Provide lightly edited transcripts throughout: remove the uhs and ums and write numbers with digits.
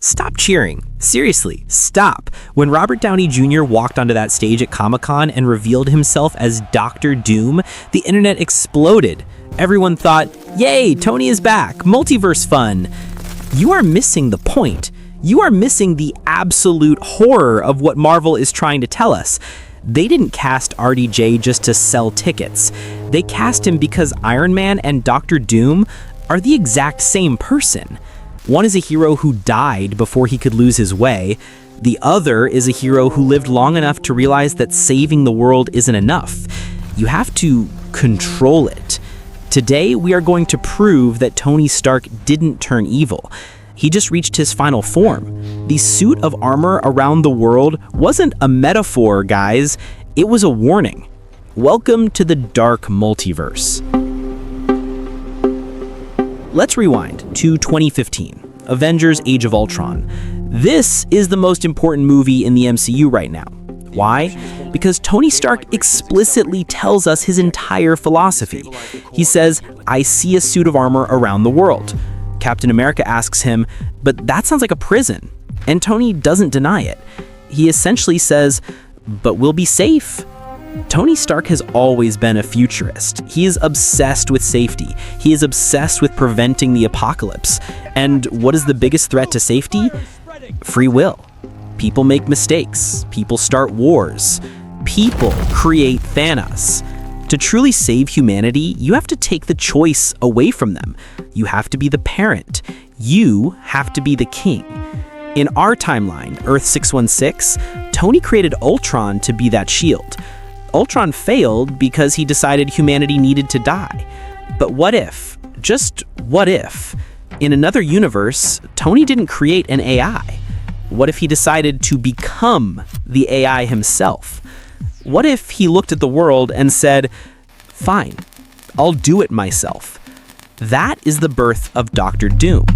Stop cheering. Seriously, stop. When Robert Downey Jr. walked onto that stage at Comic-Con and revealed himself as Dr. Doom, the internet exploded. Everyone thought, yay, Tony is back, multiverse fun. You are missing the point. You are missing the absolute horror of what Marvel is trying to tell us. They didn't cast RDJ just to sell tickets. They cast him because Iron Man and Dr. Doom are the exact same person. One is a hero who died before he could lose his way. The other is a hero who lived long enough to realize that saving the world isn't enough. You have to control it. Today, we are going to prove that Tony Stark didn't turn evil. He just reached his final form. The suit of armor around the world wasn't a metaphor, guys. It was a warning. Welcome to the dark multiverse. Let's rewind to 2015, Avengers: Age of Ultron. This is the most important movie in the MCU right now. Why? Because Tony Stark explicitly tells us his entire philosophy. He says, "I see a suit of armor around the world." Captain America asks him, "But that sounds like a prison." And Tony doesn't deny it. He essentially says, "But we'll be safe." Tony Stark has always been a futurist. He is obsessed with safety. He is obsessed with preventing the apocalypse. And what is the biggest threat to safety? Free will. People make mistakes. People start wars. People create Thanos. To truly save humanity, you have to take the choice away from them. You have to be the parent. You have to be the king. In our timeline, Earth 616, Tony created Ultron to be that shield. Ultron failed because he decided humanity needed to die. But what if, just what if, in another universe, Tony didn't create an AI? What if he decided to become the AI himself? What if he looked at the world and said, "Fine, I'll do it myself"? That is the birth of Dr. Doom.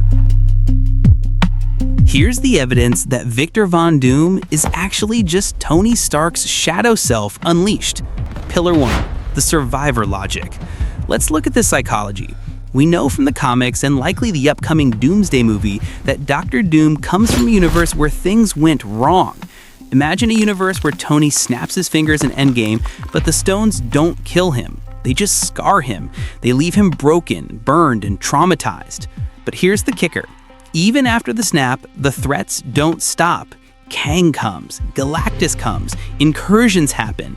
Here's the evidence that Victor Von Doom is actually just Tony Stark's shadow self unleashed. Pillar 1, the survivor logic. Let's look at this psychology. We know from the comics and likely the upcoming Doomsday movie that Dr. Doom comes from a universe where things went wrong. Imagine a universe where Tony snaps his fingers in Endgame, but the stones don't kill him. They just scar him. They leave him broken, burned, and traumatized. But here's the kicker. Even after the snap, the threats don't stop. Kang comes, Galactus comes, incursions happen.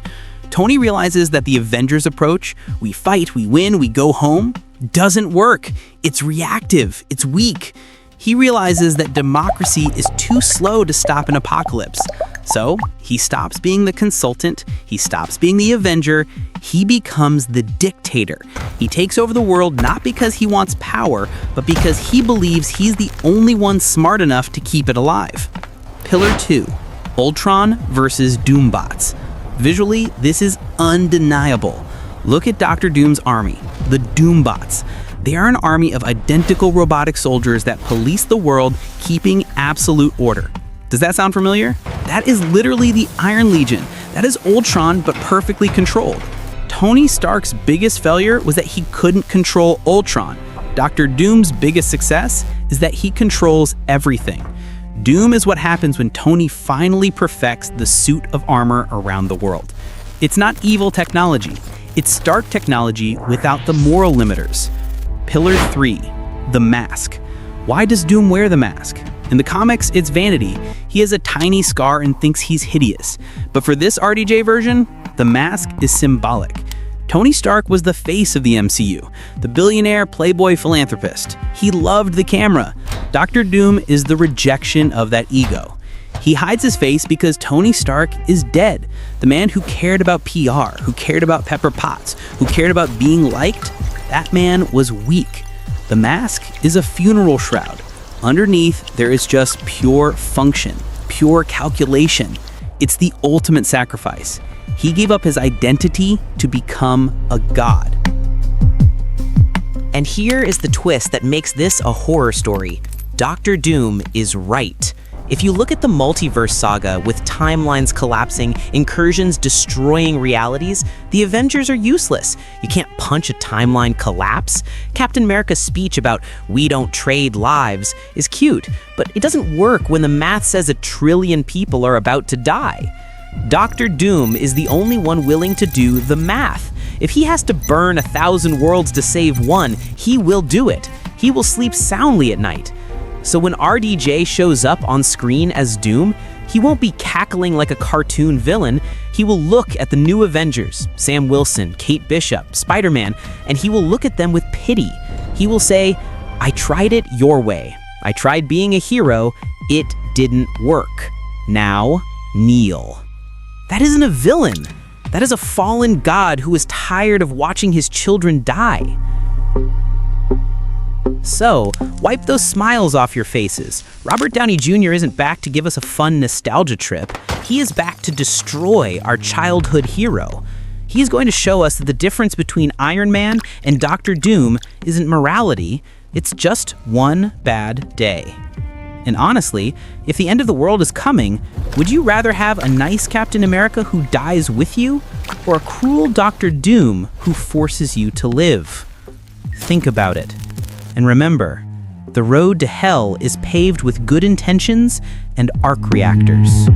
Tony realizes that the Avengers approach, we fight, we win, we go home, doesn't work. It's reactive, it's weak. He realizes that democracy is too slow to stop an apocalypse. So he stops being the consultant, he stops being the Avenger, he becomes the dictator. He takes over the world not because he wants power, but because he believes he's the only one smart enough to keep it alive. Pillar 2, Ultron versus Doombots. Visually, this is undeniable. Look at Dr. Doom's army, the Doombots. They are an army of identical robotic soldiers that police the world, keeping absolute order. Does that sound familiar? That is literally the Iron Legion. That is Ultron, but perfectly controlled. Tony Stark's biggest failure was that he couldn't control Ultron. Dr. Doom's biggest success is that he controls everything. Doom is what happens when Tony finally perfects the suit of armor around the world. It's not evil technology. It's Stark technology without the moral limiters. Pillar 3, the mask. Why does Doom wear the mask? In the comics, it's vanity. He has a tiny scar and thinks he's hideous. But for this RDJ version, the mask is symbolic. Tony Stark was the face of the MCU, the billionaire playboy philanthropist. He loved the camera. Dr. Doom is the rejection of that ego. He hides his face because Tony Stark is dead. The man who cared about PR, who cared about Pepper Potts, who cared about being liked, that man was weak. The mask is a funeral shroud. Underneath, there is just pure function, pure calculation. It's the ultimate sacrifice. He gave up his identity to become a god. And here is the twist that makes this a horror story. Dr. Doom is right. If you look at the multiverse saga with timelines collapsing, incursions destroying realities, the Avengers are useless. You can't punch a timeline collapse. Captain America's speech about "we don't trade lives" is cute, but it doesn't work when the math says 1 trillion people are about to die. Dr. Doom is the only one willing to do the math. If he has to burn 1,000 worlds to save one, he will do it. He will sleep soundly at night. So when RDJ shows up on screen as Doom, he won't be cackling like a cartoon villain. He will look at the new Avengers, Sam Wilson, Kate Bishop, Spider-Man, and he will look at them with pity. He will say, "I tried it your way. I tried being a hero. It didn't work. Now, kneel." That isn't a villain. That is a fallen god who is tired of watching his children die. So, wipe those smiles off your faces. Robert Downey Jr. isn't back to give us a fun nostalgia trip. He is back to destroy our childhood hero. He is going to show us that the difference between Iron Man and Dr. Doom isn't morality, it's just one bad day. And honestly, if the end of the world is coming, would you rather have a nice Captain America who dies with you, or a cruel Dr. Doom who forces you to live? Think about it. And remember, the road to hell is paved with good intentions and arc reactors.